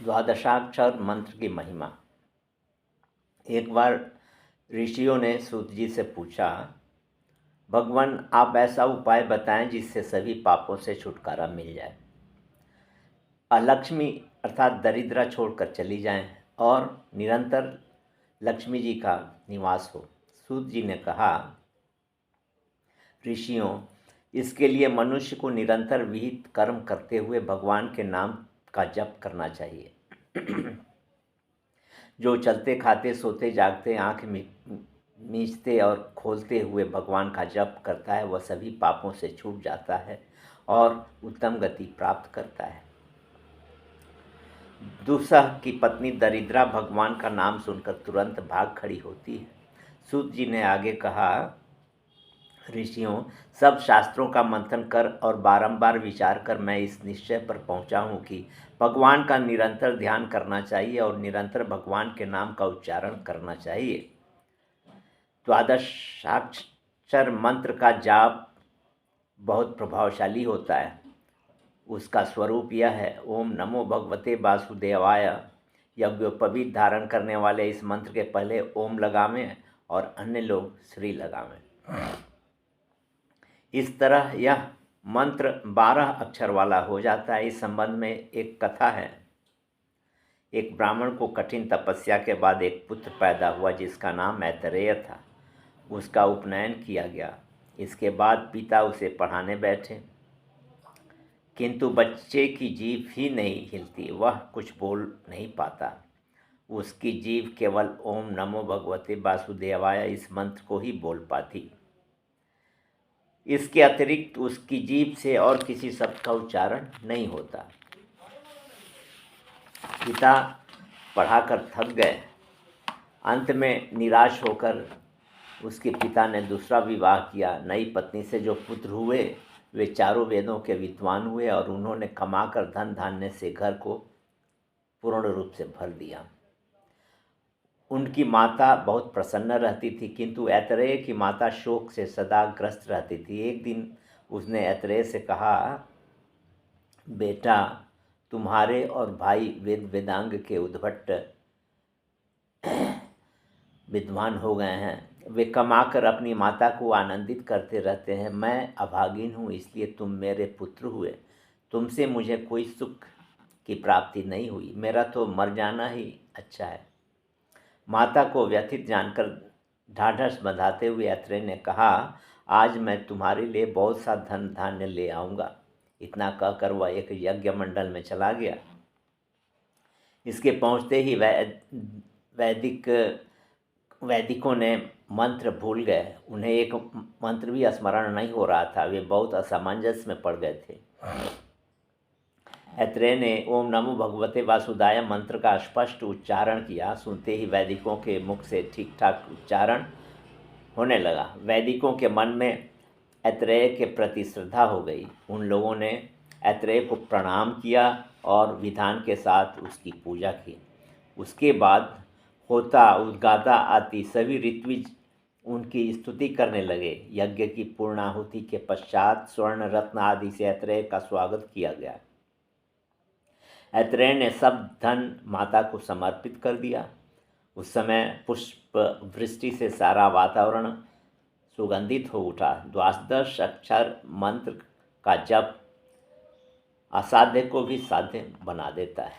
द्वादशाक्षर मंत्र की महिमा। एक बार ऋषियों ने सूत जी से पूछा, भगवान आप ऐसा उपाय बताएं जिससे सभी पापों से छुटकारा मिल जाए, अलक्ष्मी अर्थात दरिद्रा छोड़कर चली जाएं और निरंतर लक्ष्मी जी का निवास हो। सूत जी ने कहा, ऋषियों, इसके लिए मनुष्य को निरंतर विहित कर्म करते हुए भगवान के नाम का जप करना चाहिए। जो चलते खाते सोते जागते आँख मीचते और खोलते हुए भगवान का जप करता है वह सभी पापों से छूट जाता है और उत्तम गति प्राप्त करता है। दुस्सह की पत्नी दरिद्रा भगवान का नाम सुनकर तुरंत भाग खड़ी होती है। सूत जी ने आगे कहा, ऋषियों, सब शास्त्रों का मंथन कर और बारंबार विचार कर मैं इस निश्चय पर पहुंचा हूं कि भगवान का निरंतर ध्यान करना चाहिए और निरंतर भगवान के नाम का उच्चारण करना चाहिए। द्वादशाक्षर मंत्र का जाप बहुत प्रभावशाली होता है। उसका स्वरूप यह है, ओम नमो भगवते वासुदेवाय। यज्ञोपवीत धारण करने वाले इस मंत्र के पहले ओम लगावें और अन्य लोग श्री लगावें। इस तरह यह मंत्र 12 अक्षर वाला हो जाता है। इस संबंध में एक कथा है। एक ब्राह्मण को कठिन तपस्या के बाद एक पुत्र पैदा हुआ जिसका नाम मैत्रेय था। उसका उपनयन किया गया। इसके बाद पिता उसे पढ़ाने बैठे, किंतु बच्चे की जीभ ही नहीं हिलती, वह कुछ बोल नहीं पाता। उसकी जीभ केवल ओम नमो भगवते वासुदेवाय इस मंत्र को ही बोल पाती। इसके अतिरिक्त उसकी जीभ से और किसी शब्द का उच्चारण नहीं होता। पिता पढ़ाकर थक गए। अंत में निराश होकर उसके पिता ने दूसरा विवाह किया। नई पत्नी से जो पुत्र हुए वे चारों वेदों के विद्वान हुए और उन्होंने कमाकर धन धान्य से घर को पूर्ण रूप से भर दिया। उनकी माता बहुत प्रसन्न रहती थी, किंतु ऐतरेय की माता शोक से सदा ग्रस्त रहती थी। एक दिन उसने ऐतरेय से कहा, बेटा, तुम्हारे और भाई वेद वेदांग के उद्भट विद्वान हो गए हैं। वे कमाकर अपनी माता को आनंदित करते रहते हैं। मैं अभागिन हूँ, इसलिए तुम मेरे पुत्र हुए। तुमसे मुझे कोई सुख की प्राप्ति नहीं हुई। मेरा तो मर जाना ही अच्छा है। माता को व्यथित जानकर ढाढ़स बंधाते हुए ऐतरेय ने कहा, आज मैं तुम्हारे लिए बहुत सा धन धान्य ले आऊँगा। इतना कहकर वह एक यज्ञ मंडल में चला गया। इसके पहुँचते ही वैदिकों ने मंत्र भूल गए। उन्हें एक मंत्र भी स्मरण नहीं हो रहा था। वे बहुत असमंजस में पड़ गए थे। ऐतरेय ने ओम नमो भगवते वासुदेवाय मंत्र का स्पष्ट उच्चारण किया। सुनते ही वैदिकों के मुख से ठीक ठाक उच्चारण होने लगा। वैदिकों के मन में ऐतरेय के प्रति श्रद्धा हो गई। उन लोगों ने ऐतरेय को प्रणाम किया और विधान के साथ उसकी पूजा की। उसके बाद होता उद्गाता आदि सभी ऋत्विज उनकी स्तुति करने लगे। यज्ञ की पूर्णाहुति के पश्चात स्वर्ण रत्न आदि से ऐतरेय का स्वागत किया गया। ऐतरेय ने सब धन माता को समर्पित कर दिया। उस समय पुष्प वृष्टि से सारा वातावरण सुगंधित हो उठा। द्वादश अक्षर मंत्र का जप असाध्य को भी साध्य बना देता है।